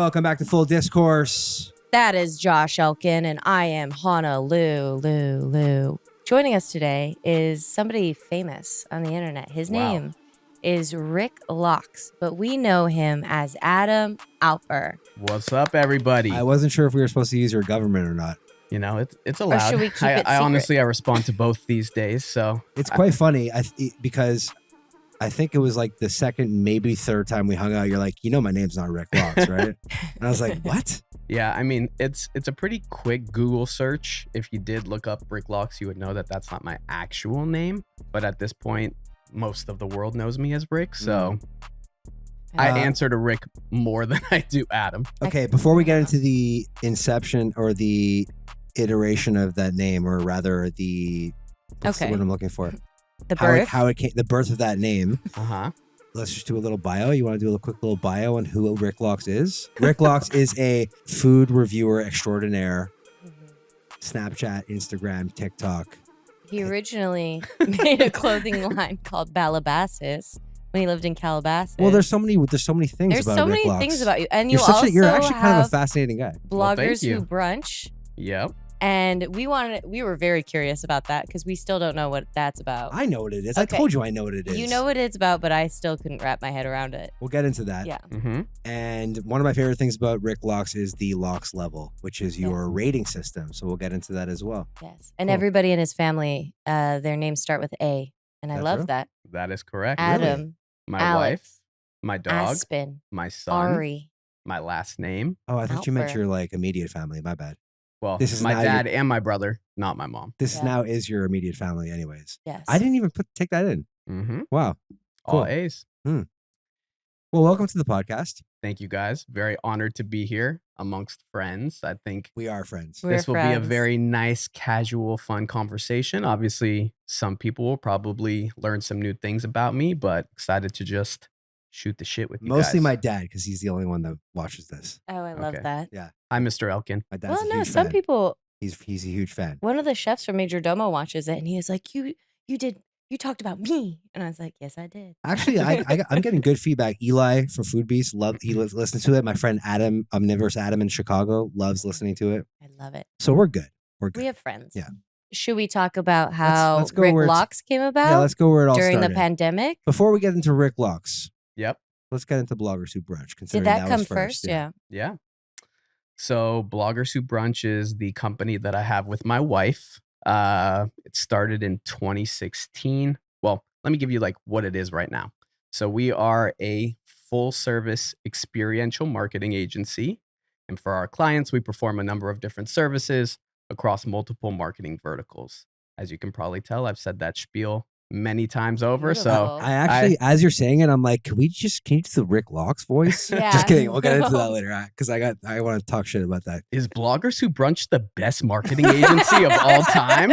Welcome back to Full Discourse. That is Josh Elkin, and I am Hana Lou. Joining us today is somebody famous on the internet. His name is Rick Lox, but we know him as Adam Alper. What's up, everybody? I wasn't sure if we were supposed to use your government or not. You know, it's allowed. Or should we keep it I honestly, secret? I respond to both these days. So It's quite funny because I think it was like the second, maybe third time we hung out. You're like, you know, my name's not Rick Lox, right? And I was like, what? yeah, I mean, it's a pretty quick Google search. If you did look up Rick Lox, you would know that that's not my actual name. But at this point, most of the world knows me as Rick. So I answer to Rick more than I do Adam. Okay, before we get into the inception or the iteration of that name, or rather what's the word I'm looking for? The birth? How it came, the birth of that name. Uh-huh. Let's just do a little bio. You want to do a quick little bio on who Rick Lox is? Rick Lox is a food reviewer extraordinaire. Snapchat, Instagram, TikTok. He originally made a clothing line called Calabasas when he lived in Calabasas. Well, there's so many things There's about so Rick many Lox. things about you, and You're you actually kind of a have fascinating guy. Well, thank Bloggers you. Who Brunch. Yep. And we were very curious about that because we still don't know what that's about. I know what it is. Okay. I told you I know what it is. You know what it's about, but I still couldn't wrap my head around it. We'll get into that. Yeah. Mm-hmm. And one of my favorite things about Rick Lox is the Lox level, which is your Yes. rating system. So we'll get into that as well. Yes. And Cool. everybody in his family, their names start with A. And I That love true? that. That is correct. Adam, My Alex, wife, my dog, Aspen, my son, Ari. my last name. Oh, I thought you meant Alper. your like immediate family. My bad. Well, This is my now dad and my brother, not my mom. This Yeah. now is your immediate family, anyways. Yes. I didn't even take that in. Mm-hmm. Wow. All Cool. A's. Well, welcome to the podcast. Thank you, guys. Very honored to be here amongst friends. I think We are friends. We're this will be a friends. very nice, casual, fun conversation. Obviously, some people will probably learn some new things about me, but excited to just shoot the shit with you Mostly guys. my dad, because he's the only one that watches this. Oh, I love Okay. that. Hi, Mr. Elkin. My dad's Well, a no, huge some fan. people, He's a huge fan. one of the chefs from Major Domo watches it and he was like, you talked about me. And I was like, yes, I did. Actually, I'm getting good feedback. Eli from Food Beast, listens to it. My friend Adam, Omnivorous Adam in Chicago, loves listening to it. I love it. So we're good. We're good. We have friends. Yeah. Should we talk about how let's go Rick where it's- Lox came about Yeah, let's go where it all during started. the pandemic? Before we get into Rick Lox, Yep. let's get into Bloggers Who Brunch. Did considering that was come first? Yeah. Yeah. So Bloggers Who Brunch is the company that I have with my wife. It started in 2016. Well, let me give you like what it is right now. So we are a full service experiential marketing agency. And for our clients, we perform a number of different services across multiple marketing verticals. As you can probably tell, I've said that spiel many times over. So Beautiful. I actually, as you're saying it, I'm like, can you do the Rick Lox voice? Yeah. Just kidding. We'll get into that later because I want to talk shit about that. is Bloggers Who Brunch the best marketing agency of all time?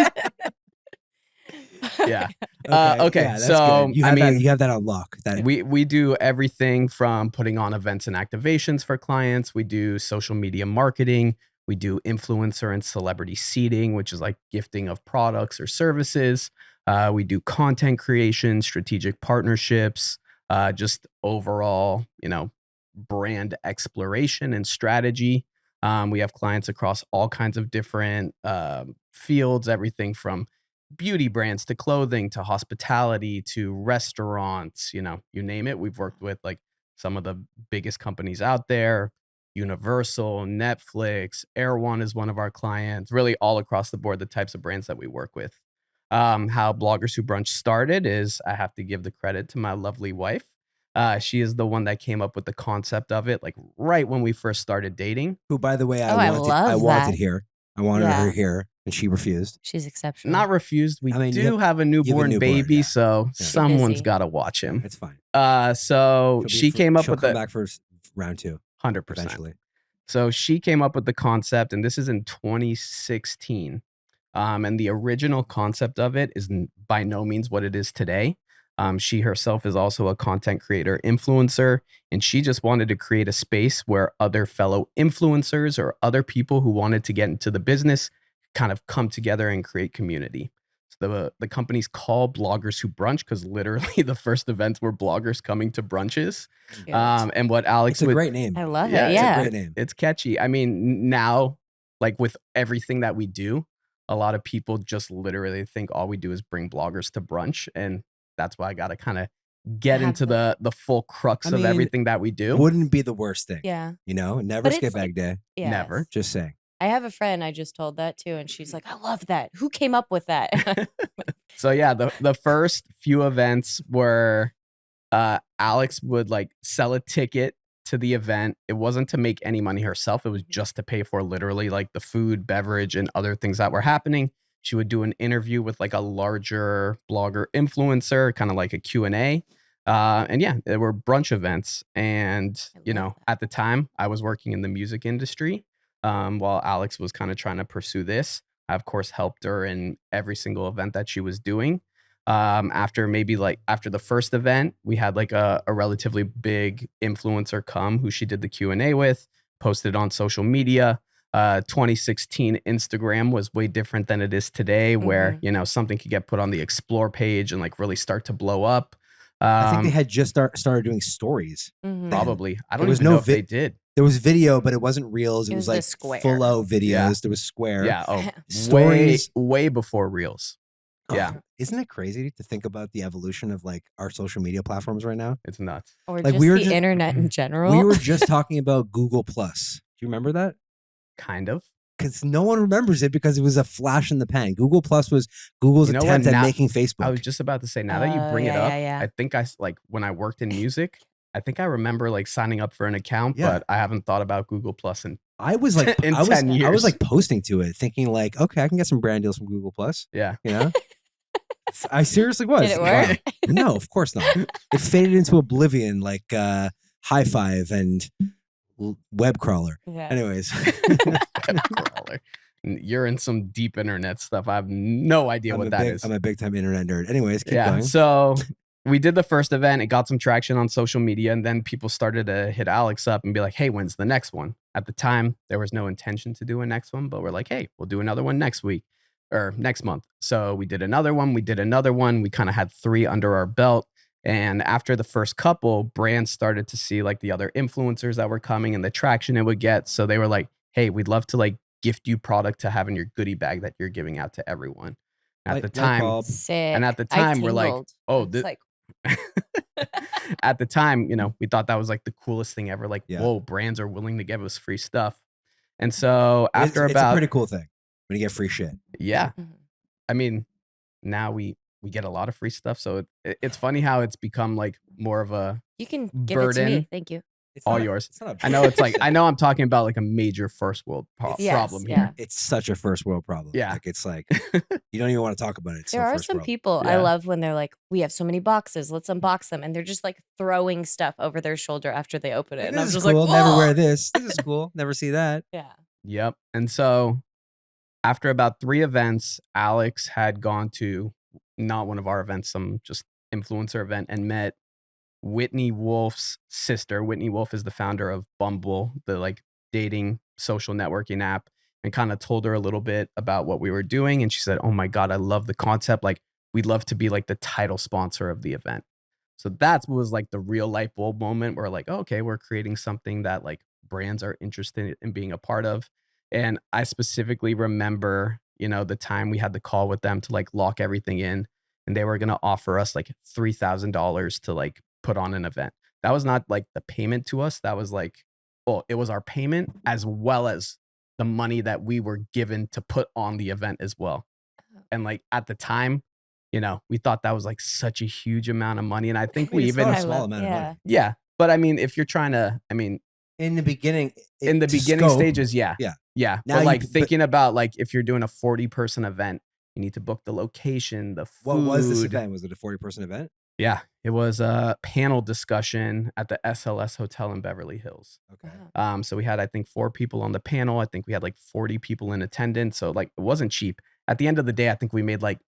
Yeah. Okay, yeah, that's so, good. You I have mean, you have that on lock. That We do everything from putting on events and activations for clients. We do social media marketing. We do influencer and celebrity seeding, which is like gifting of products or services. We do content creation, strategic partnerships, just overall, brand exploration and strategy. We have clients across all kinds of different fields, everything from beauty brands to clothing to hospitality to restaurants, you name it. We've worked with like some of the biggest companies out there. Universal, Netflix, Air One is one of our clients, really all across the board, the types of brands that we work with. How Bloggers Who Brunch started is I have to give the credit to my lovely wife. She is the one that came up with the concept of it, like right when we first started dating. who, by the way, I love wanted that. here. I wanted Yeah. her here, and she refused. She's exceptional. Not refused. We I mean, do have a newborn baby, yeah. so Yeah. someone's Busy. got to watch him. It's fine. So she came up she'll with come the back for round 2 100%. eventually. So she came up with the concept, and this is in 2016. And the original concept of it is by no means what it is today. She herself is also a content creator influencer, and she just wanted to create a space where other fellow influencers or other people who wanted to get into the business kind of come together and create community. So the company's called Bloggers Who Brunch because literally the first events were bloggers coming to brunches. Good. And what Alex It's a great name. I love Yeah, it. It's a Yeah. great name. it's catchy. I mean, now, like with everything that we do, a lot of people just literally think all we do is bring bloggers to brunch. And that's why I got to kind of get Have into the full crux I of mean, everything that we do. Wouldn't be the worst thing. Yeah. You know, never But skip it's like- bag day. Yes. Never. Just saying. I have a friend I just told that to, and she's like, I love that. Who came up with that? So yeah, the first few events were Alex would like sell a ticket to the event. It wasn't to make any money herself. It was just to pay for literally like the food, beverage, and other things that were happening. She would do an interview with like a larger blogger influencer, kind of like a Q&A. And yeah, there were brunch events. And, you love know, at the time I was working in the music industry while Alex was kind of trying to pursue this. I, of course, helped her in every single event that she was doing. After the first event, we had like a relatively big influencer come who she did the Q&A with, posted on social media. 2016 Instagram was way different than it is today, where, you know, something could get put on the explore page and like really start to blow up. I think they had just started doing stories. Mhm. Probably. I don't There was even no know if they did. There was video, but it wasn't reels. It It was was the like square. full out videos. Yeah. There was Square. Yeah. Oh, Stories. way before Reels. Oh, Yeah. Isn't it crazy to think about the evolution of like our social media platforms right now? It's nuts. Or Like, just we were the just- internet in general. We were just talking about Google Plus. Do you remember that? Kind of. Because no one remembers it because it was a flash in the pan. Google Plus was Google's You know what? attempt at Now- making Facebook. I was just about to say, now that you Oh, bring it yeah, up, yeah, yeah. I think like when I worked in music, I think I remember like signing up for an account, Yeah. but I haven't thought about Google Plus in I was like, in I was 10 years. I was like posting to it, thinking like, okay, I can get some brand deals from Google Plus. yeah. You know, I seriously was. Did it work? Wow. No, of course not. It faded into oblivion like High Five and Web Crawler. Yeah. Anyways, Crawler. You're in some deep internet stuff. I have no idea what that is. I'm a big time internet nerd. Anyways, keep Yeah. going. So we did the first event. It got some traction on social media. And then people started to hit Alex up and be like, hey, when's the next one? At the time, there was no intention to do a next one, but we're like, hey, we'll do another one next week or next month. So we did another one. We kind of had 3 under our belt. And after the first couple, brands started to see like the other influencers that were coming and the traction it would get. So they were like, hey, we'd love to like gift you product to have in your goodie bag that you're giving out to everyone. At the time, Sick. and at the I time, we're like, tingled. oh, It's this, like, at the time, you know, we thought that was like the coolest thing ever. Like, Yeah. whoa, brands are willing to give us free stuff. And so after it's a about, pretty cool thing when you get free shit. yeah, Mhm. I mean, now we get a lot of free stuff. So it's funny how it's become like more of a you can give it to burden. me. Thank you. It's All not- yours. it's not a- I know it's like, I know I'm talking about like a major first world Yes, problem yeah. here. It's such a first world problem. Yeah. Like it's like you don't even want to talk about it. It's There so are first some world. people I Yeah. love when they're like, we have so many boxes, let's unbox them. And they're just like throwing stuff over their shoulder after they open it. Like, And I'm this is just cool. like, Never wear "Whoa." this. This is cool. Never see that. Yeah. Yep. And so after about 3 events, Alex had gone to not one of our events, some just influencer event, and met Whitney Wolf's sister. Whitney Wolf is the founder of Bumble, the like dating social networking app, and kind of told her a little bit about what we were doing. And she said, oh my God, I love the concept. Like, we'd love to be like the title sponsor of the event. So that was like the real light bulb moment where like, oh, okay, we're creating something that like brands are interested in being a part of. And I specifically remember, you know, the time we had the call with them to like lock everything in, and they were going to offer us like $3,000 to like put on an event. That was not like the payment to us. That was like, well, it was our payment as well as the money that we were given to put on the event as well. And like at the time, you know, we thought that was like such a huge amount of money. And I think we it's even, not a I small love- amount of yeah. money. yeah. But I mean, if you're trying to, I mean, In the beginning, in the to beginning scope, stages, yeah. Yeah. Yeah. Now But you- like but- thinking about like if you're doing a 40-person event, you need to book the location, the food. What was this event? Was it a 40-person event? Yeah. It was a panel discussion at the SLS Hotel in Beverly Hills. Okay. Wow. So we had, I think, 4 people on the panel. I think we had like 40 people in attendance. So like it wasn't cheap. At the end of the day, I think we made like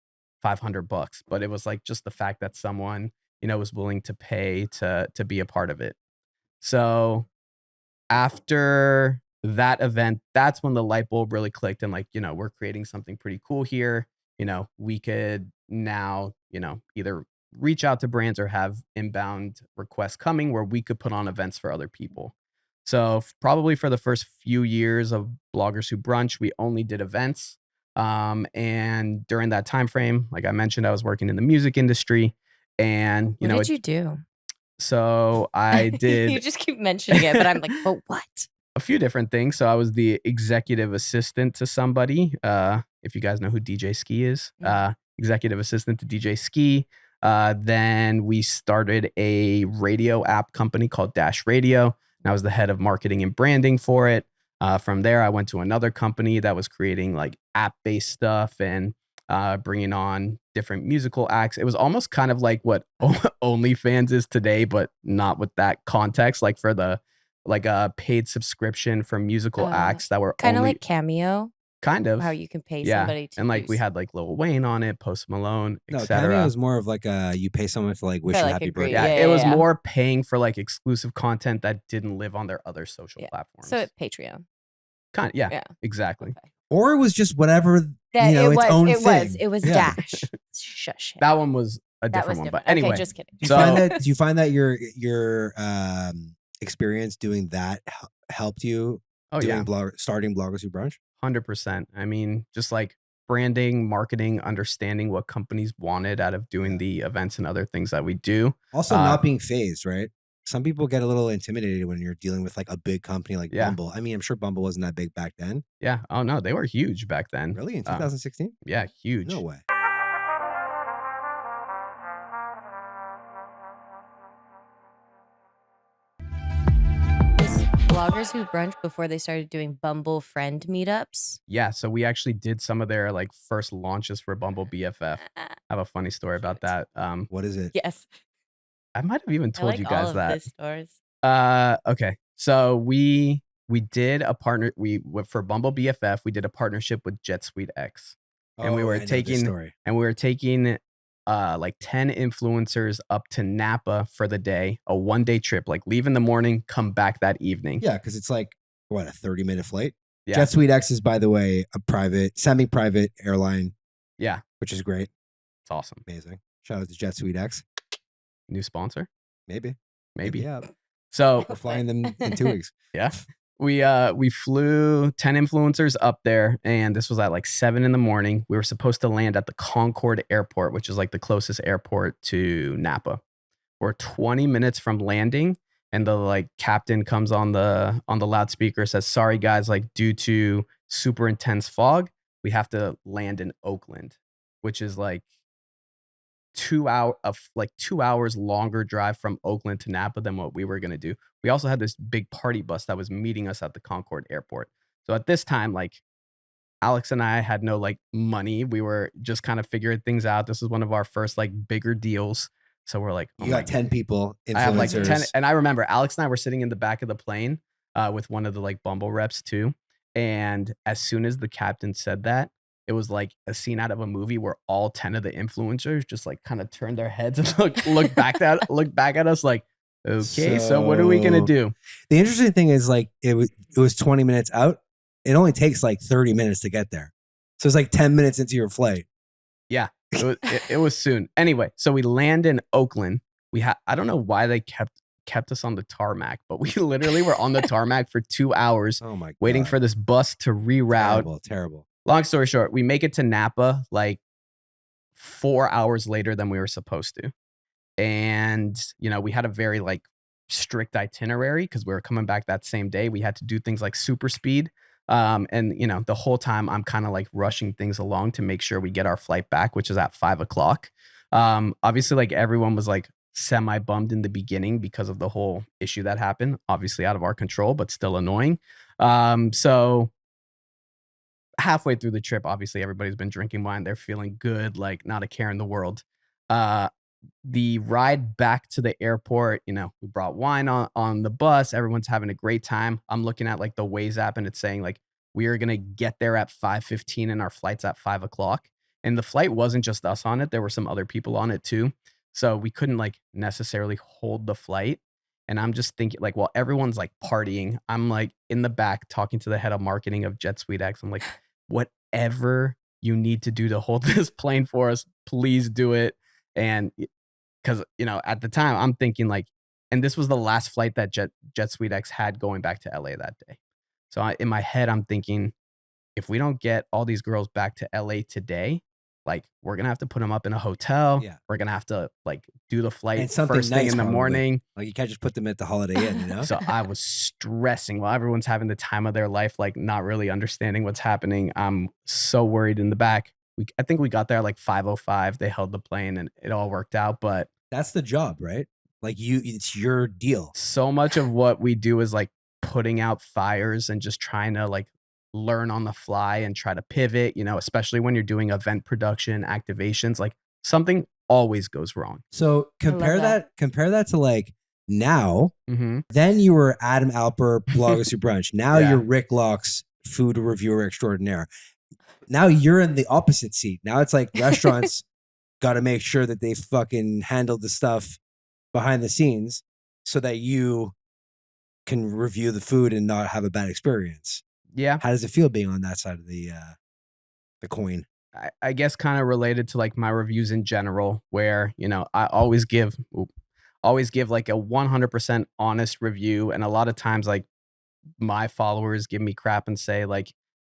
$500, but it was like just the fact that someone, you know, was willing to pay to be a part of it. So after that event, that's when the light bulb really clicked and like, you know, we're creating something pretty cool here. we could now, either reach out to brands or have inbound requests coming where we could put on events for other people. So probably for the first few years of Bloggers Who Brunch, we only did events. And during that time frame, like I mentioned, I was working in the music industry, and What did you do? So I did. You just keep mentioning it, but I'm like, but what? A few different things. So I was the executive assistant to somebody. If you guys know who DJ Ski is, executive assistant to DJ Ski. Then we started a radio app company called Dash Radio, and I was the head of marketing and branding for it. From there, I went to another company that was creating like app-based stuff and bringing on different musical acts. It was almost kind of like what OnlyFans is today, but not with that context. Like for the a paid subscription for musical acts that were kind of only like Cameo. kind of How you can pay somebody to and like we had like Lil Wayne on it, Post Malone, No, etc. Cameo is more of like you pay someone to like wish you like happy agree. birthday. Yeah, it was more paying for like exclusive content that didn't live on their other social platforms. So Patreon. Kind of, yeah, exactly. Okay. Or it was just whatever its own thing. It was Yeah. Dash. Shush. That one was a different one, but anyway. Okay, just kidding. Do you find that your experience doing that helped you starting Bloggers Who Brunch? 100%. I mean, just like branding, marketing, understanding what companies wanted out of doing the events and other things that we do. Also not being phased, right? Some people get a little intimidated when you're dealing with like a big company like Bumble. I mean, I'm sure Bumble wasn't that big back then. Yeah. Oh no, they were huge back then. Really? In 2016? Yeah, huge. No way. Bloggers Who Brunch before they started doing Bumble friend meetups? Yeah, so we actually did some of their like first launches for Bumble BFF. I have a funny story about that. What is it? Yes. I might have even told you guys that. Stories. Okay. So we did a for Bumble BFF, we did a partnership with Jet Suite X. And we were taking like 10 influencers up to Napa for the day, a 1-day trip, like leave in the morning, come back that evening. Yeah, because it's like a 30-minute flight. Yeah. Jet Suite X is, by the way, a semi-private airline. Yeah. Which is great. It's awesome. Amazing. Shout out to Jet Suite X. New sponsor? Maybe. Yeah. So we're flying them in 2 weeks. Yeah. We flew 10 influencers up there, and this was at like 7 a.m. We were supposed to land at the Concord Airport, which is like the closest airport to Napa. We're 20 minutes from landing, and the like captain comes on the loudspeaker, says, "Sorry guys, like due to super intense fog, we have to land in Oakland," which is like 2 hours longer drive from Oakland to Napa than what we were going to do. We also had this big party bus that was meeting us at the Concord Airport. So at this time, like Alex and I had no like money. We were just kind of figuring things out. This was one of our first like bigger deals. So we're like, you got 10 people, influencers. I have like 10. And I remember Alex and I were sitting in the back of the plane with one of the like Bumble reps too. And as soon as the captain said that, it was like a scene out of a movie where all 10 of the influencers just like kind of turned their heads and look back at us like, okay, so what are we gonna do? The interesting thing is like it was 20 minutes out. It only takes like 30 minutes to get there. So it's like 10 minutes into your flight. Yeah, it was soon. Anyway, so we land in Oakland. I don't know why they kept us on the tarmac, but we literally were on the tarmac for 2 hours waiting for this bus to reroute. Terrible. Long story short, we make it to Napa like 4 hours later than we were supposed to. And, we had a very like strict itinerary because we were coming back that same day. We had to do things like super speed. And, the whole time I'm kind of like rushing things along to make sure we get our flight back, which is at 5:00. Obviously, like everyone was like semi bummed in the beginning because of the whole issue that happened, obviously out of our control, but still annoying. So halfway through the trip, obviously everybody's been drinking wine. They're feeling good, like not a care in the world. The ride back to the airport, we brought wine on the bus. Everyone's having a great time. I'm looking at like the Waze app and it's saying like, we are going to get there at 5:15 and our flight's at 5:00. And the flight wasn't just us on it. There were some other people on it too. So we couldn't like necessarily hold the flight. And I'm just thinking like, while everyone's like partying, I'm like in the back talking to the head of marketing of Jet Suite X. I'm like, whatever you need to do to hold this plane for us. Please do it. And because, at the time I'm thinking like, and this was the last flight that Jet SweetX had going back to LA that day. So in my head, I'm thinking, if we don't get all these girls back to LA today, like we're going to have to put them up in a hotel. Yeah. We're going to have to like do the flight And something first thing nice in the probably. morning. Like you can't just put them at the Holiday Inn, So I was stressing while everyone's having the time of their life, like not really understanding what's happening. I'm so worried in the back. I think we got there like 5:05. They held the plane and it all worked out. But that's the job, right? Like it's your deal. So much of what we do is like putting out fires and just trying to like learn on the fly and try to pivot, especially when you're doing event production, activations, like something always goes wrong. So compare that to like now, Mm-hmm. then you were Adam Alper, Bloggers Who Brunch. Now Yeah. you're Rick Lox, food reviewer extraordinaire. Now you're in the opposite seat. Now it's like restaurants got to make sure that they fucking handle the stuff behind the scenes so that you can review the food and not have a bad experience. Yeah. How does it feel being on that side of the coin? I guess kind of related to like my reviews in general, where, I always give like a 100% honest review. And a lot of times like my followers give me crap and say like,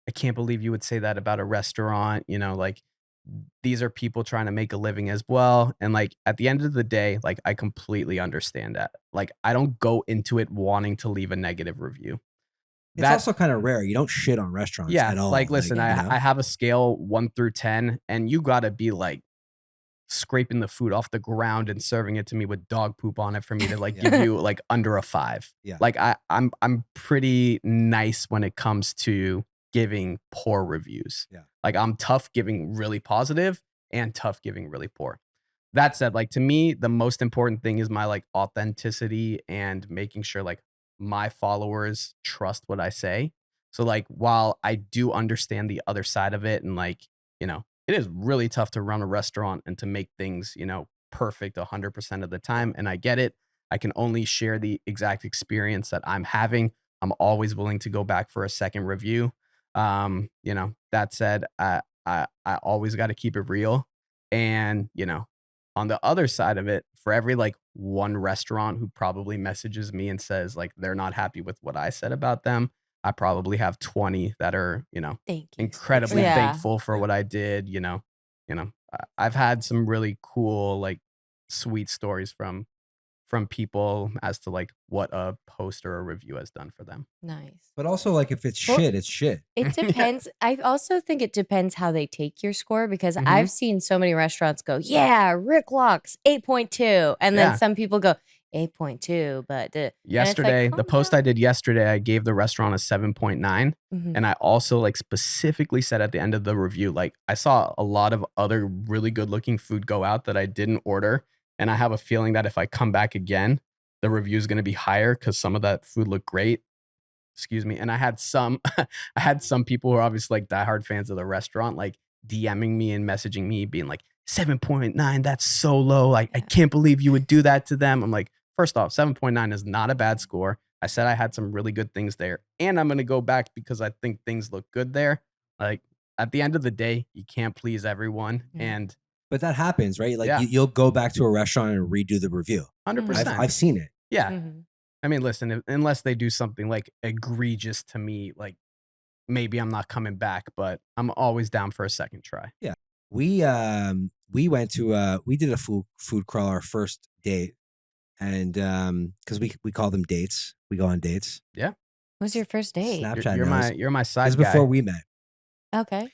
I can't believe you would say that about a restaurant, like these are people trying to make a living as well. And like at the end of the day, like I completely understand that. Like I don't go into it wanting to leave a negative review. It's also kind of rare. You don't shit on restaurants at all. Like, listen, I have a scale 1 through 10, and you got to be like scraping the food off the ground and serving it to me with dog poop on it for me to like give you like under a 5. Yeah. Like I'm pretty nice when it comes to giving poor reviews. Yeah. Like I'm tough giving really positive and tough giving really poor. That said, like to me, the most important thing is my like authenticity and making sure like my followers trust what I say. So like while I do understand the other side of it and like, it is really tough to run a restaurant and to make things, perfect 100% of the time. And I get it. I can only share the exact experience that I'm having. I'm always willing to go back for a second review. That said, I always got to keep it real. And, on the other side of it, for every like one restaurant who probably messages me and says like they're not happy with what I said about them, I probably have 20 that are, incredibly thankful for what I did. I've had some really cool, like sweet stories from people as to like what a post or a review has done for them. Nice. But also like if it's shit, it's shit. It depends. I also think it depends how they take your score because I've seen so many restaurants go, yeah, Rick Lox 8.2. And then some people go 8.2. But yesterday, the post I did yesterday, I gave the restaurant a 7.9. And I also like specifically said at the end of the review, like I saw a lot of other really good looking food go out that I didn't order. And I have a feeling that if I come back again, the review is going to be higher because some of that food looked great. Excuse me. And I had some people who are obviously like diehard fans of the restaurant, like DMing me and messaging me being like 7.9, that's so low. Like, I can't believe you would do that to them. I'm like, first off, 7.9 is not a bad score. I said I had some really good things there. And I'm going to go back because I think things look good there. Like at the end of the day, you can't please everyone. But that happens, right? Like you'll go back to a restaurant and redo the review. 100%. I've seen it. Yeah. I mean, listen, unless they do something like egregious to me, like maybe I'm not coming back, but I'm always down for a second try. Yeah. We went to we did a food crawl our first date, and because we call them dates, we go on dates. Yeah. What was your first date? Snapchat. You're my side guy. Before we met. Okay.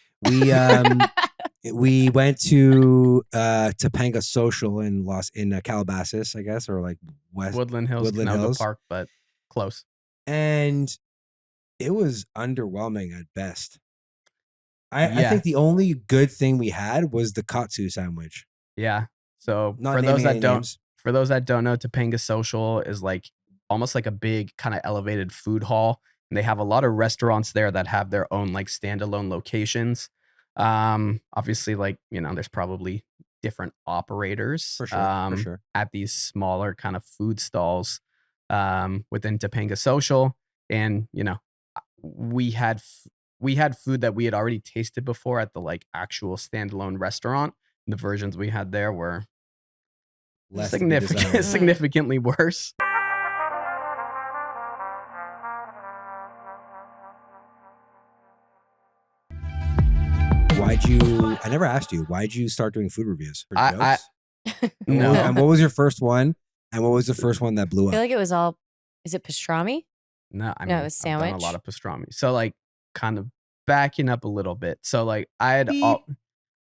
We went to Topanga Social in Calabasas, I guess, or like Woodland Hills Park, but close. And it was underwhelming at best. I think the only good thing we had was the katsu sandwich. Yeah. So for those that don't know, Topanga Social is like almost like a big kind of elevated food hall. And they have a lot of restaurants there that have their own like standalone locations. Obviously, like, there's probably different operators for sure. At these smaller kind of food stalls within Topanga Social. And, we had we had food that we had already tasted before at the like actual standalone restaurant. The versions we had there were Less to be desired. significantly worse. I never asked you, why'd you start doing food reviews? For I jokes? no. And what was your first one? And what was the first one that blew I feel up? like it was all. Is it pastrami? No, I No, mean, it was I've done a sandwich. lot of pastrami. So like kind of backing up a little bit. So like I'd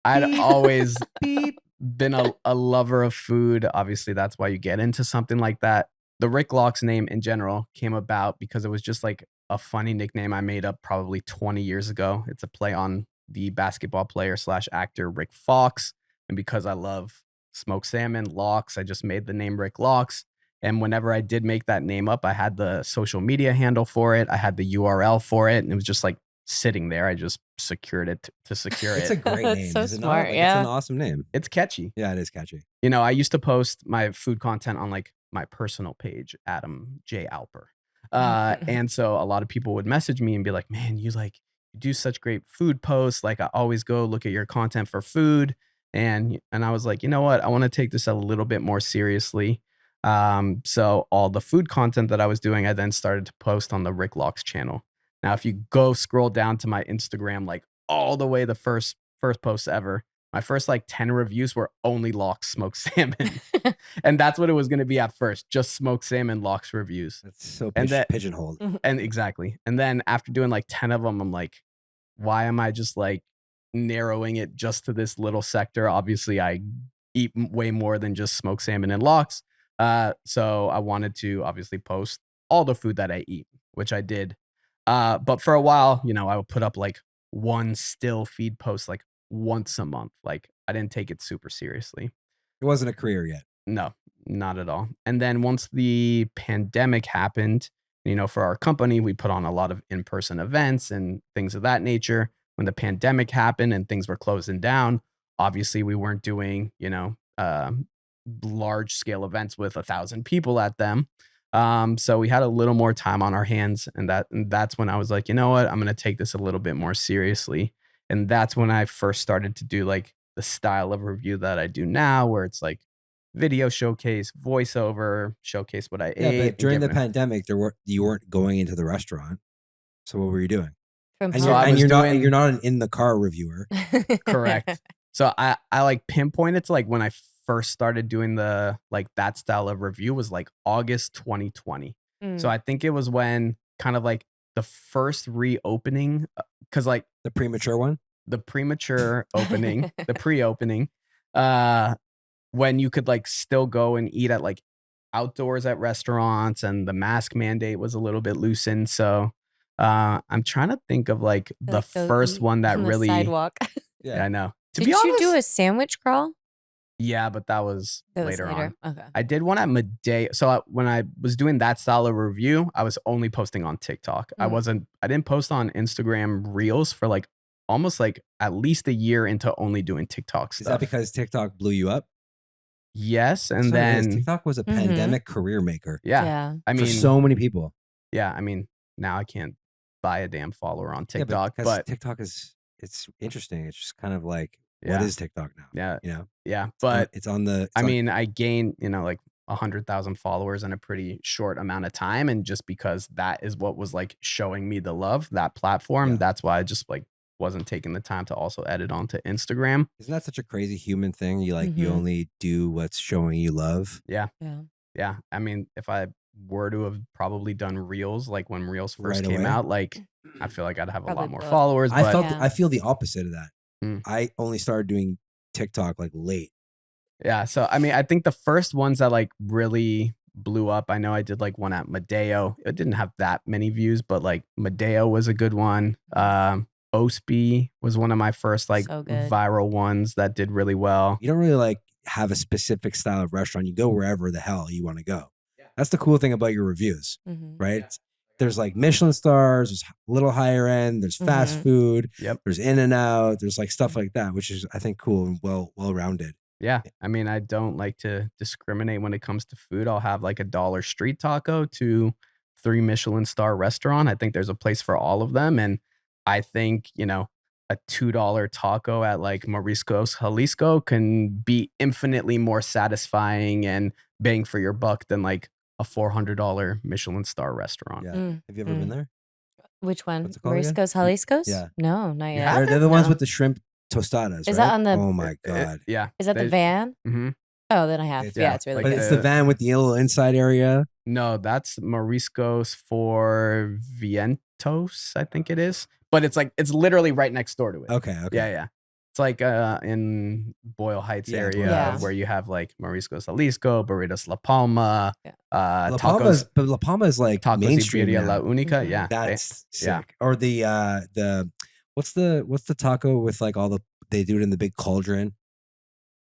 always been a lover of food. Obviously, that's why you get into something like that. The Rick Lox name in general came about because it was just like a funny nickname I made up probably 20 years ago. It's a play on the basketball player / actor Rick Fox. And because I love smoked salmon, lox, I just made the name Rick Lox. And whenever I did make that name up, I had the social media handle for it. I had the URL for it. And it was just like sitting there. I just secured it to secure It's it. a great That's name. so is it smart, not? Like, yeah. It's an awesome name. It's catchy. Yeah, it is catchy. You know, I used to post my food content on like my personal page, Adam J. Alper. And so a lot of people would message me and be like, man, you do such great food posts. Like I always go look at your content for food. And I was like, you know what? I want to take this a little bit more seriously. So all the food content that I was doing, I then started to post on the Rick Lox channel. Now, if you go scroll down to my Instagram, like all the way the first post ever, my first like 10 reviews were only lox smoked salmon. And that's what it was going to be at first, just smoked salmon lox reviews. That's so And that- pigeonholed. And exactly. And then after doing like 10 of them, I'm like, why am I just like narrowing it just to this little sector? Obviously, I eat way more than just smoked salmon and lox. So I wanted to obviously post all the food that I eat, which I did. But for a while, you know, I would put up like one still feed post like once a month. Like I didn't take it super seriously. It wasn't a career yet. No, not at all. And then once the pandemic happened, you know, for our company, we put on a lot of in-person events and things of that nature. When the pandemic happened and things were closing down, obviously we weren't doing, you know, large scale events with 1,000 people at them. So we had a little more time on our hands, and that's when I was like, you know what, I'm going to take this a little bit more seriously. And that's when I first started to do like the style of review that I do now, where it's like video showcase, voiceover, showcase what I ate. But during the pandemic, you weren't going into the restaurant. So what were you doing? From And, home. you're not an in the car reviewer. Correct. So I like pinpointed to like when I first started doing the like that style of review was like August 2020. So I think it was when kind of like the first reopening, because like The premature one? the premature opening, the pre-opening, when you could like still go and eat at like outdoors at restaurants, and the mask mandate was a little bit loosened. So I'm trying to think of like the Like, go first eat one that on the really sidewalk. Yeah, I know. To Did be you honest, do a sandwich crawl? yeah, but that was That was later on. Okay. I did one at midday. So when I was doing that style of review, I was only posting on TikTok. I didn't post on Instagram Reels for like almost like at least a year into only doing TikTok stuff. Is that because TikTok blew you up? Yes, That's and what it is. then TikTok was a pandemic career maker yeah, I for mean, so many people. yeah, I mean, now I can't buy a damn follower on Yeah, TikTok, because but TikTok it's interesting. It's just kind of like, Yeah. what is TikTok now? yeah, You know, yeah, but it's on the. I mean, I gained, you know, like 100,000 followers in a pretty short amount of time. And just because that is what was like showing me the love, that platform, Yeah. that's why I just like wasn't taking the time to also edit onto Instagram. Isn't that such a crazy human thing? You like you Mhm. only do what's showing you love. Yeah. Yeah. Yeah. I mean, if I were to have probably done Reels, like when Reels first Right came away? out, like I feel like I'd have a Probably lot more blew up. followers. I But felt Yeah. I feel the opposite of that. Mm. I only started doing TikTok like late. yeah. So, I mean, I think the first ones that like really blew up, I know I did like one at Madeo. It didn't have that many views, but like Madeo was a good one. Osby was one of my first like So good. viral ones that did really well. You don't really like have a specific style of restaurant. You go wherever the hell you want to go. That's the cool thing about your reviews, Mhm. right? There's like Michelin stars, there's a little higher end, there's fast Mhm. food, Yep. there's in and out, there's like stuff like that, which is I think cool and well rounded. Yeah. I mean, I don't like to discriminate when it comes to food. I'll have like $1 street taco to 3 Michelin star restaurant. I think there's a place for all of them. And I think, a $2 taco at like Mariscos Jalisco can be infinitely more satisfying and bang for your buck than like a $400 Michelin star restaurant. Yeah. Mm, Have you ever been there? Which one? What's it called again? Mariscos Jaliscos? Yeah. No, not You yet. haven't? They're the ones No. with the shrimp tostadas, Is right? that on the- Oh my god. Yeah. Is that the van? Mm-hmm. Oh, then I have. It's- Yeah, it's really like good. It's the van with the little inside area. No, that's Mariscos for Vientos, I think it is. But it's literally right next door to it. Okay. Yeah. It's like in Boyle Heights Yeah, area Boyle Heights. where you have like Mariscos Jalisco, Burritos La Palma, Yeah. La tacos, Palma's, but La Palma is like tacos y mainstream Birria now. La Única. Mhm. Yeah, That's sick. yeah. Or the what's the taco with like all they do it in the big cauldron.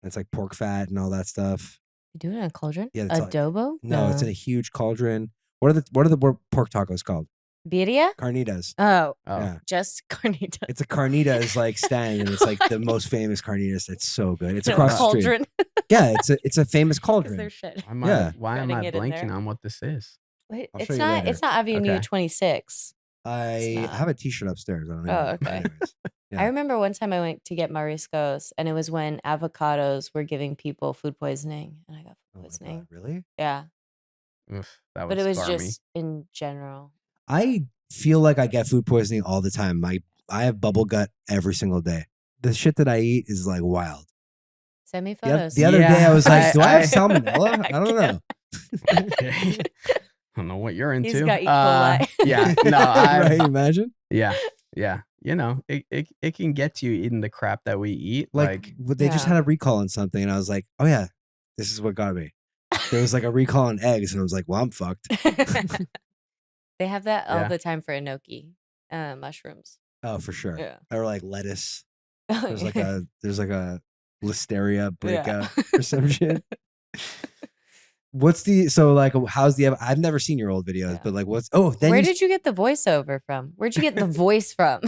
It's like pork fat and all that stuff. You do it in a cauldron? Yeah, it's like- Adobo? No, it's in a huge cauldron. What are the pork tacos called? Birria? Carnitas. Oh, Oh, Yeah. just carnitas. It's a carnitas like stand, and it's like the most famous carnitas. It's so good. It's In a across the street. cauldron. Yeah, it's a famous Because cauldron. they're shit. why am Shredding I it in blanking there. on what this is? Wait, I'll it's show you not. later. It's not Avenue Okay. 26. I not. have a T-shirt upstairs. I don't know. Oh, But okay. anyways. Yeah. I remember one time I went to get Mariscos, and it was when avocados were giving people food poisoning, and I got Oh food my poisoning. God, really? Yeah, Oof, that but would it was scar me. just in general. I feel like I get food poisoning all the time. I have bubble gut every single day. The shit that I eat is like wild. Send me The, oth- photos. the other day I was like, do I have I- salmonella? I don't know. Okay. I don't know what you're into. He's got E. coli. Yeah, no, Right? Imagine. yeah. It can get to you eating the crap that we eat. Like they just Yeah. had a recall on something, and I was like, oh yeah, this is what got me. There was like a recall on eggs, and I was like, well, I'm fucked. They have that all Yeah. the time for enoki, mushrooms. Oh, for sure. Yeah. Or like lettuce. Oh, There's like a listeria Yeah. breakout or some shit. How's I've never seen your old videos, Yeah. but like Where did you get the voiceover from? Where'd you get the voice from?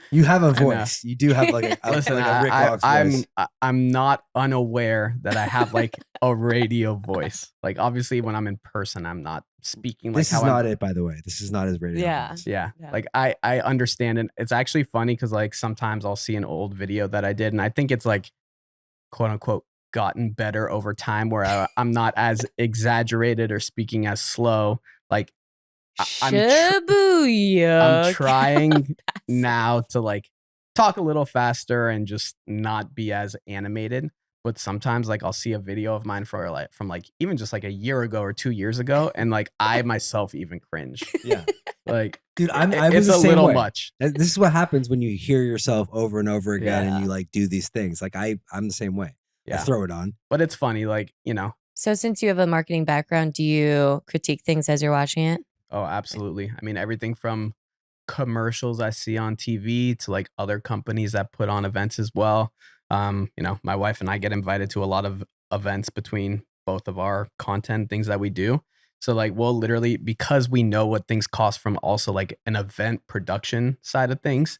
you have a know. voice. You do have like a Listen, like a Rick Lox voice. I'm not unaware that I have like a radio voice. Like obviously when I'm in person, I'm not speaking like This how is I'm not it, by the way. This is not his radio. Yeah. voice. Yeah. Yeah. Like I understand. And it's actually funny because like sometimes I'll see an old video that I did and I think it's like quote unquote gotten better over time where I'm not as exaggerated or speaking as slow. Like I'm Shibuya. trying now to like talk a little faster and just not be as animated. But sometimes like I'll see a video of mine from like even just like a year ago or 2 years ago and like I myself even cringe. Yeah. Like Dude, I was it's the a same little way. much. This is what happens when you hear yourself over and over again Yeah. and you like do these things. Like I'm the same way. I Yeah. throw it on. But it's funny, like, So since you have a marketing background, do you critique things as you're watching it? oh, absolutely. I mean, everything from commercials I see on TV to like other companies that put on events as well. My wife and I get invited to a lot of events between both of our content things that we do. So like we'll literally, because we know what things cost from also like an event production side of things,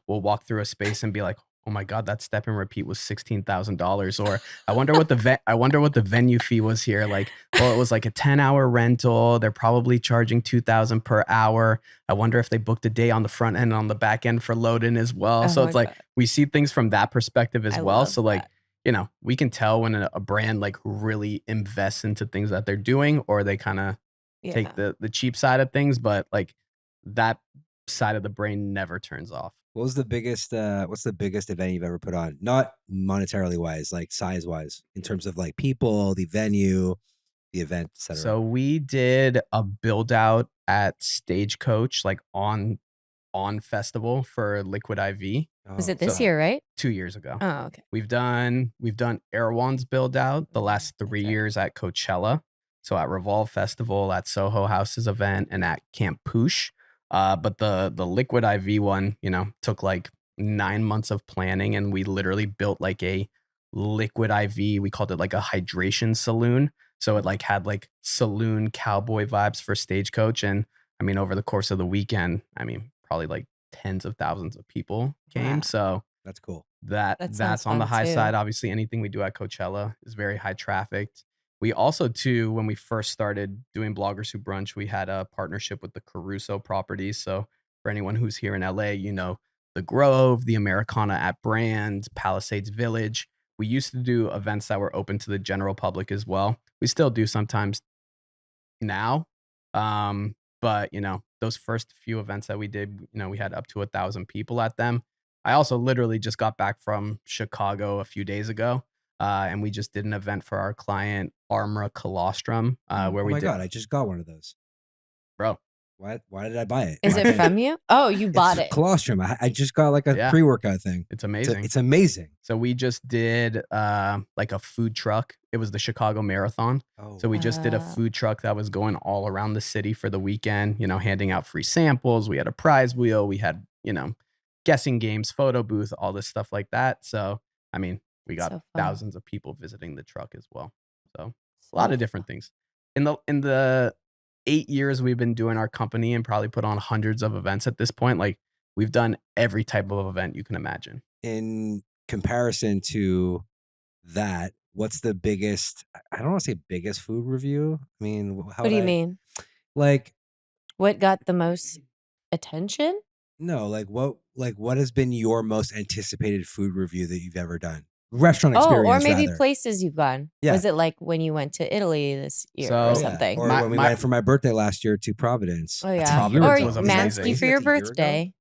we'll walk through a space and be like, oh my God, that step and repeat was $16,000. Or I wonder what the venue fee was here. Like, well, it was like a 10-hour rental. They're probably charging $2,000 per hour. I wonder if they booked a day on the front end and on the back end for load in as well. Oh So my it's like God. we see things from that perspective as I well. love So like, that. we can tell when a brand like really invests into things that they're doing, or they kind of Yeah. take the cheap side of things, but like that side of the brain never turns off. What's the biggest event you've ever put on? Not monetarily wise, like size wise, in terms of like people, the venue, the event, etc. So we did a build out at Stagecoach, like on festival for Liquid IV Was it this so- year, right? 2 years ago. Oh, okay. We've done Erewhon's build out the last 3 That's right. years at Coachella. So at Revolve Festival, at Soho House's event, and at Camp Poosh. But the Liquid IV one, took like 9 months of planning, and we literally built like a liquid IV. We called it like a hydration saloon. So it like had like saloon cowboy vibes for Stagecoach. And I mean, over the course of the weekend, probably like tens of thousands of people came. Wow. So That's cool. That sounds that's on the fun, high too. side. Obviously, anything we do at Coachella is very high trafficked. We also, too, when we first started doing Bloggers Who Brunch, we had a partnership with the Caruso properties. So for anyone who's here in LA, you know, the Grove, the Americana at Brand, Palisades Village. We used to do events that were open to the general public as well. We still do sometimes now. But you know, those first few events that we did, you know, we had up to 1,000 people at them. I also literally just got back from Chicago a few days ago. And we just did an event for our client, Armra Colostrum, where Oh we my did. God, I just got one of those. Bro, Why did I buy it? Is it from you? Oh, you bought It's it. colostrum. I just got like a Yeah. pre-workout thing. it's amazing. It's amazing. So we just did like a food truck. It was the Chicago Marathon. Oh, So we just did a Wow. food truck that was going all around the city for the weekend, you know, handing out free samples. We had a prize wheel. We had, you know, guessing games, photo booth, all this stuff like that. So, I mean, we got So fun. thousands of people visiting the truck as well. So a lot of different things. In the 8 years we've been doing our company and probably put on hundreds of events at this point, like we've done every type of event you can imagine. in comparison to that, what's the biggest? I don't want to say biggest food review. I mean, how What do would you I- mean? Like, What got the most attention? no, like what has been your most anticipated food review that you've ever done? Restaurant Oh, experience, or maybe rather. places you've gone. Yeah. Was it like when you went to Italy this year So- or Yeah, something? Or My- when we my- went for my birthday last year to Providence. Oh That's yeah, a year Providence or was ago. amazing. Mansky for your That's a year ago? birthday.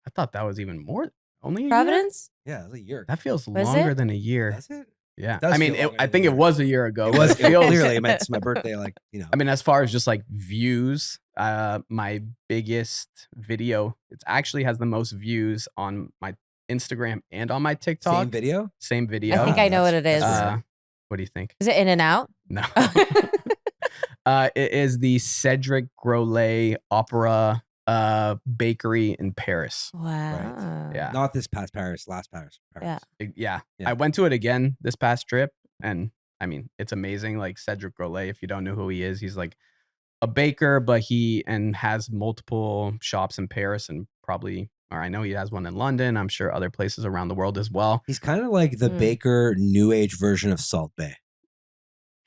I thought that was even more. Only a year? Providence? Yeah, it was a year ago. That feels Was longer it? than a year. Does it? Yeah. does I mean, feel longer I than think a it year. was a year ago. It but was it feels clearly it's my birthday. Like, you know. I mean, as far as just like views, my biggest video, it actually has the most views on my Instagram and on my TikTok. Same video. Same video. I think I know what it is. What do you think? Is it In and Out? No. It is the Cedric Grolet Opera Bakery in Paris. Wow. Yeah. Not this past Paris, last Paris. Yeah. Yeah. Yeah. I went to it again this past trip, and I mean, it's amazing. Like Cedric Grolet, if you don't know who he is, he's like a baker, but he has multiple shops in Paris and probably, or I know he has one in London. I'm sure other places around the world as well. He's kind of like the Mm. Baker New Age version of Salt Bay.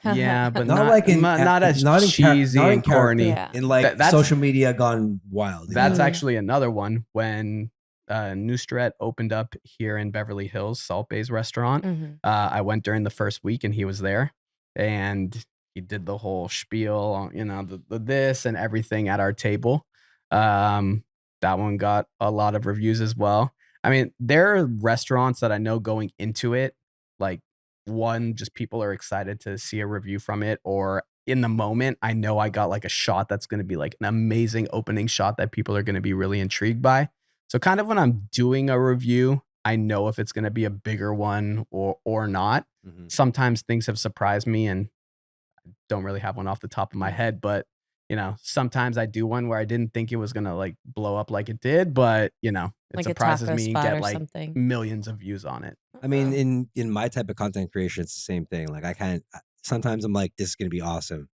Yeah, but Not not, like in- not as not in char- cheesy not in and corny. Yeah. In like That's- social media gone wild. That's Mhm. actually another one. When Nustret opened up here in Beverly Hills, Salt Bay's restaurant, Mhm. I went during the first week and he was there, and he did the whole spiel, you know, the this and everything at our table. That one got a lot of reviews as well. I mean, there are restaurants that I know going into it, like one, just people are excited to see a review from it, or in the moment, I know I got like a shot that's going to be like an amazing opening shot that people are going to be really intrigued by. So kind of when I'm doing a review, I know if it's going to be a bigger one or not. Mhm. Sometimes things have surprised me, and I don't really have one off the top of my head, but you know, sometimes I do one where I didn't think it was going to like blow up like it did, but you know, it Like a surprises taco me and spot get or like something. millions of views on it. I mean, in my type of content creation, it's the same thing. Like sometimes I'm like, this is gonna be awesome.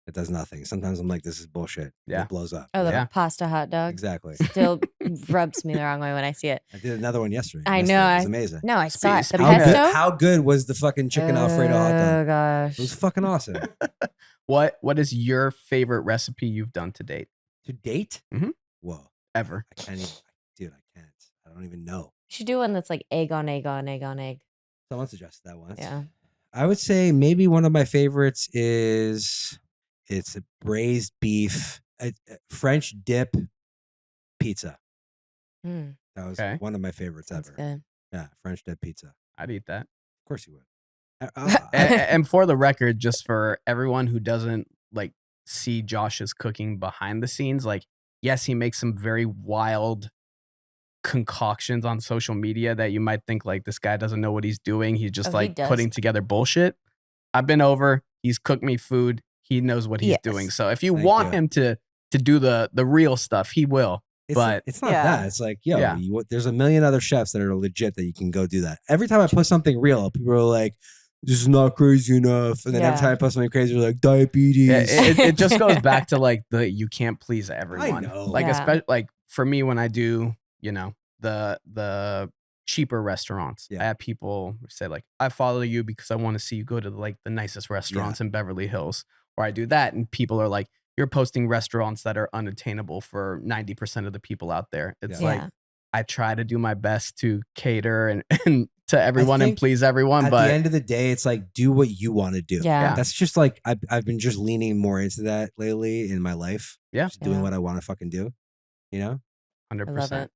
It does nothing. Sometimes I'm like, this is bullshit. Yeah. It blows up. Oh, the Yeah. pasta hot dog Exactly. still rubs me the wrong way when I see it. I did another one yesterday. I Yesterday. know, It was amazing. No, I saw it. The Speaking How of- good, pesto. how good was the fucking chicken Alfredo hot dog? Oh gosh. It was fucking awesome. What is your favorite recipe you've done to date To date? Mhm. Whoa. ever? I can't even, dude, I can't. I don't even know. You should do one that's like egg on egg on egg on egg. Someone suggested that once. Yeah. I would say maybe one of my favorites is it's a braised beef, French dip pizza. Mm, That was Okay. one of my favorites that's ever. good. Yeah, French dip pizza. Of I'd eat that. course you would. And for the record, just for everyone who doesn't like see Josh's cooking behind the scenes, like yes, he makes some very wild concoctions on social media that you might think like this guy doesn't know what he's doing. He's just Oh, he like does. putting together bullshit. I've been over. He's cooked me food. He knows what he's Yes. doing. So if you Thank want you. him to do the real stuff, he will. But- it's not Yeah. that. It's like, yo, Yeah. there's a million other chefs that are legit that you can go do that. Every time I put something real, people are like, this is not crazy enough. And then every Yeah. time I put something crazy, they're like, diabetes. Yeah, it just goes back to like the you can't please everyone. know. Like Yeah. especially like for me when I do, you know, the cheaper restaurants. Yeah. I have people say like, I follow you because I want to see you go to like the nicest restaurants in Beverly Hills. Or I do that and people are like, you're posting restaurants that are unattainable for 90% of the people out there. It's like I try to do my best to cater and to everyone and please everyone. At But the end of the day, it's like, do what you want to do. Yeah. That's just like, I've been just leaning more into that lately in my life. Yeah. Just doing what I want to fucking do, you know? 100%. I love it.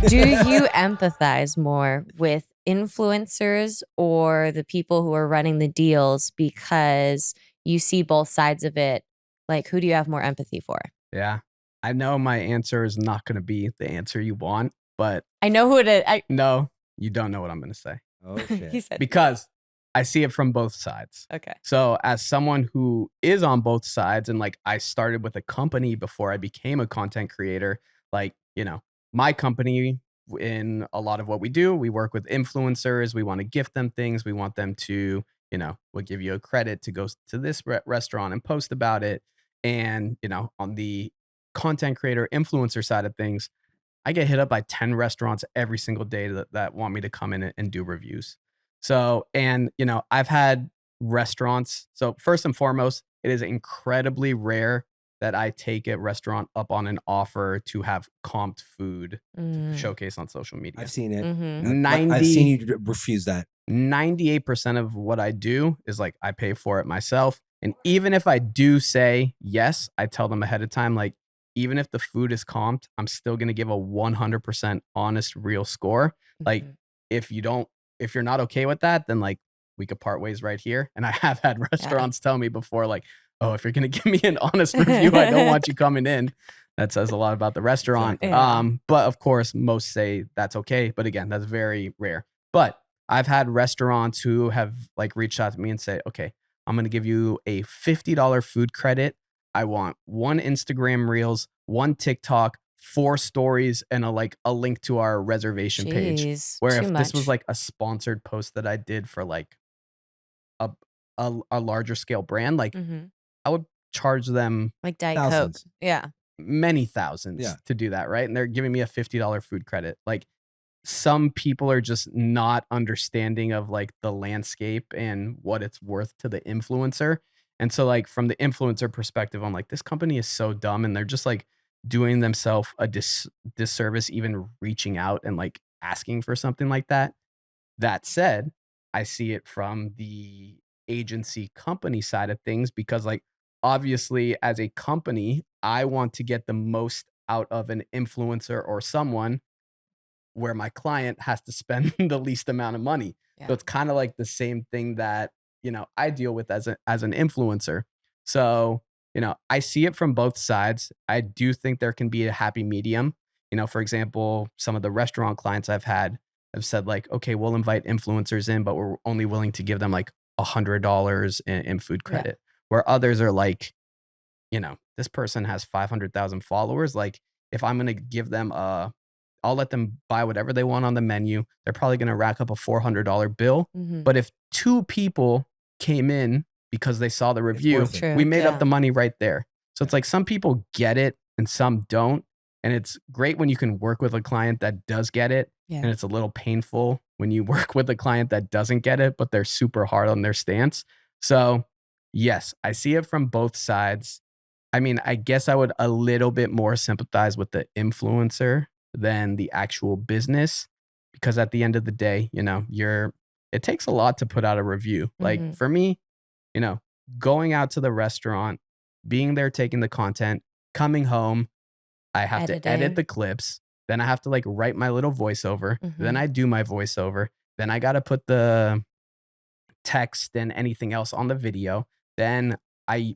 Do you empathize more with influencers or the people who are running the deals because you see both sides of it? Like, who do you have more empathy for? Yeah. I know my answer is not going to be the answer you want, but I know who it is. no, you don't know what I'm going to say. Oh, shit. He said, Because I see it from both sides. okay. So as someone who is on both sides, and like I started with a company before I became a content creator, like, you know, my company, in a lot of what we do, we work with influencers. We want to gift them things. We want them to, you know, we'll give you a credit to go to this restaurant and post about it. And, you know, on the content creator influencer side of things, I get hit up by 10 restaurants every single day that want me to come in and do reviews. So, and, you know, I've had restaurants. So first and foremost, it is incredibly rare that I take a restaurant up on an offer to have comped food to showcase on social media. I've seen it. I've seen you refuse that. 98% of what I do is like I pay for it myself. And even if I do say yes, I tell them ahead of time, like, even if the food is comped, I'm still going to give a 100% honest, real score. Like, if you're not okay with that, then like we could part ways right here. And I have had restaurants tell me before, like, oh, if you're going to give me an honest review, I don't want you coming in. That says a lot about the restaurant. Exactly. But of course, most say that's okay. But again, that's very rare. But I've had restaurants who have like reached out to me and say, okay, I'm going to give you a $50 food credit. I want 1 Instagram Reels, 1 TikTok, 4 stories, and a link to our reservation page. Where if this was like a sponsored post that I did for like a larger scale brand, like I would charge them like Diet thousands. Coke. Yeah. Many thousands to do that, right? And they're giving me a $50 food credit. Like, some people are just not understanding of like the landscape and what it's worth to the influencer. And so like from the influencer perspective, I'm like, this company is so dumb, and they're just like doing themselves a disservice even reaching out and like asking for something like that. That said, I see it from the agency company side of things, because like obviously as a company, I want to get the most out of an influencer or someone where my client has to spend the least amount of money. So it's kind of like the same thing that, you know, I deal with as an influencer. So, you know, I see it from both sides. I do think there can be a happy medium. You know, for example, some of the restaurant clients I've had have said like, okay, we'll invite influencers in, but we're only willing to give them like $100 in food credit. Where others are like, you know, this person has 500,000 followers. Like, if I'm going to give them I'll let them buy whatever they want on the menu. They're probably going to rack up a $400 bill. But if 2 people came in because they saw the review, we made up the money right there. So it's like some people get it and some don't. And it's great when you can work with a client that does get it. And it's a little painful when you work with a client that doesn't get it, but they're super hard on their stance. So yes, I see it from both sides. I mean, I guess I would a little bit more sympathize with the influencer than the actual business, because at the end of the day, you know, it takes a lot to put out a review. Like for me, you know, going out to the restaurant, being there, taking the content, coming home, I have to edit the clips. Then I have to like write my little voiceover. Then I do my voiceover. Then I got to put the text and anything else on the video. Then I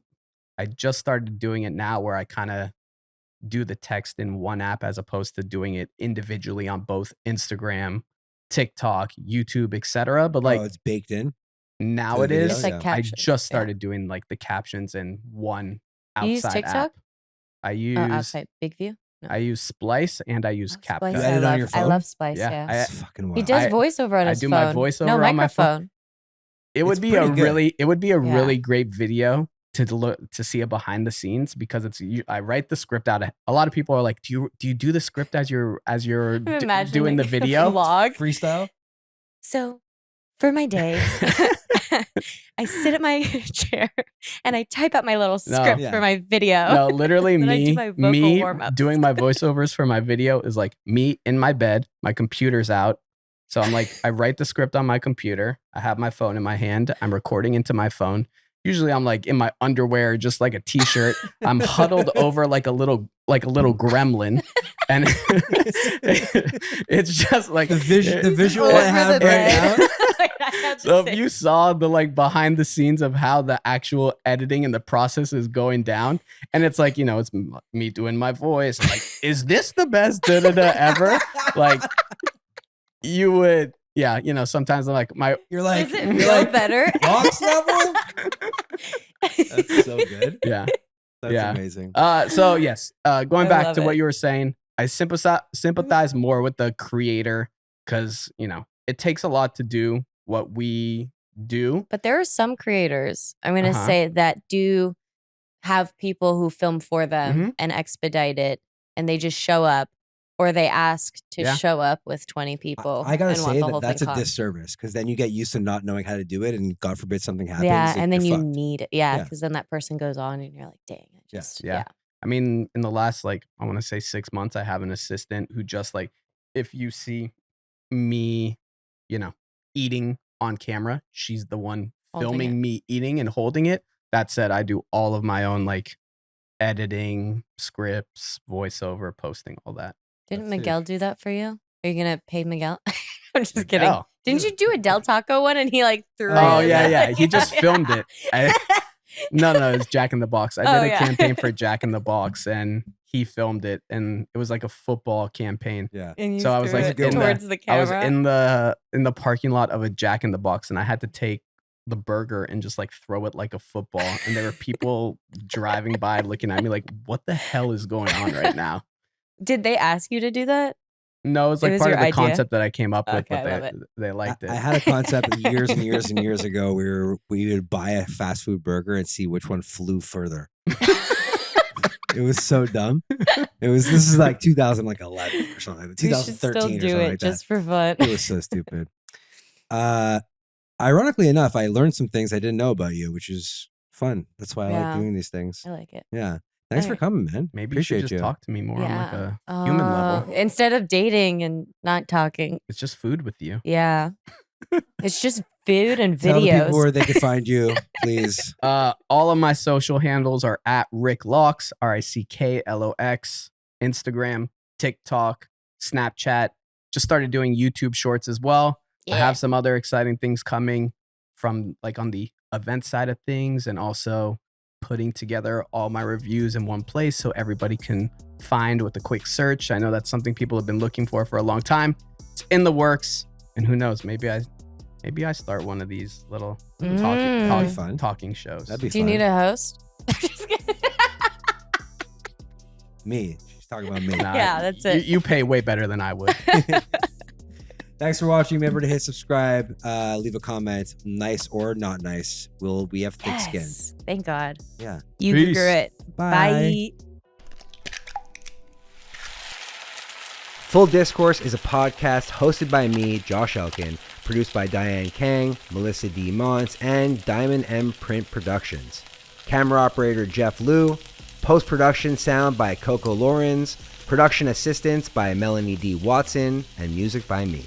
just started doing it now where I kind of do the text in one app as opposed to doing it individually on both Instagram, TikTok, YouTube, etc. But like, it's baked in. Now it is. It's like I just started doing like the captions in one outside app. I use outside Big View. No. I use Splice and I use CapCut. You edit on your phone? I love Splice. Yeah. That's fucking wild. He does voiceover on his phone. I do my voiceover on my phone. It would be a really great video to see a behind the scenes, because I write the script out. A lot of people are like, do you do the script as you're doing the video? Vlog freestyle? So for my day, I sit at my chair and I type out my little script for my video. No, literally Then I do my vocal me warm-ups. doing my voiceovers for my video is like me in my bed, my computer's out. So I'm like, I write the script on my computer. I have my phone in my hand. I'm recording into my phone. Usually I'm like in my underwear, just like a t-shirt. I'm huddled over like a little gremlin. And it's just like the visual I Over have the right bed. now. I had to So say- if you saw the like behind the scenes of how the actual editing and the process is going down, and it's like, it's me doing my voice. And like, is this the best da-da-da ever? Like, you would, sometimes I'm like, You're like, Does it you're feel like better? Lox level? That's so good. yeah. That's Yeah. amazing. So yes, going I back love to what it. you were saying, I sympathize more with the creator because, it takes a lot to do what we do. But there are some creators, I'm going to Uh-huh. say, that do have people who film for them Mhm. and expedite it, and they just show up, or they ask to Yeah. show up with 20 people. I gotta and want say the whole that's thing a caught. disservice because then you get used to not knowing how to do it, and God forbid something happens. Yeah, like, and then you're you fucked. need it. Yeah, Yeah. because then that person goes on, and you're like, dang, I Yeah. just Yeah. I mean, in the last, I want to say 6 months, I have an assistant who just if you see me, eating on camera, she's the one Holding filming it. me eating and holding it. That said, I do all of my own editing, scripts, voiceover, posting, all that. Didn't That's it. Miguel do that for you? Are you gonna pay Miguel? I'm just kidding. Miguel. Didn't you do a Del Taco one and he threw Oh, it? yeah. He just filmed it. No, it's Jack in the Box. I did a campaign for Jack in the Box, and he filmed it, and it was like a football campaign. Yeah. And you So I was threw like it in the- towards the I was camera. in the parking lot of a Jack in the Box, and I had to take the burger and just throw it like a football. And there were people driving by looking at me like, what the hell is going on right now? Did they ask you to do that? No, it's It was part of your the idea? concept that I came up with, Okay, I love but it. they liked it. I had a concept years and years and years ago where we would buy a fast food burger and see which one flew further. It was so dumb. This is 2011 or something. We should 2013 still or something do it like just for fun. that. It was so stupid. Ironically enough, I learned some things I didn't know about you, which is fun. That's why I Yeah. like doing these things. I like it. Yeah. Thanks for Okay. coming, man. Maybe Appreciate you should just talk to me more on a human level. Instead of dating and not talking. It's just food with you. Yeah. It's just food and Tell the people videos. where they can find you, please. All of my social handles are at Rick Lox, RickLox, Instagram, TikTok, Snapchat. Just started doing YouTube shorts as well. I have some other exciting things coming from on the event side of things, and also putting together all my reviews in one place so everybody can find with a quick search. I know that's something people have been looking for a long time. It's in the works, and who knows, maybe I start one of these little That'd be fun. talking shows. That'd be Do you fun. need a host? Just kidding. Me. She's talking about me. Nah, Yeah, that's it. You pay way better than I would. Thanks for watching. Remember to hit subscribe, leave a comment, nice or not nice. We have thick skin. Yes. Thank God. Yeah. You Peace. grew it. Bye. Full Discourse is a podcast hosted by me, Josh Elkin, produced by Diane Kang, Melissa D. Montz, and Diamond M Print Productions. Camera operator Jeff Liu, post-production sound by Coco Lawrence, production assistance by Melanie D. Watson, and music by me.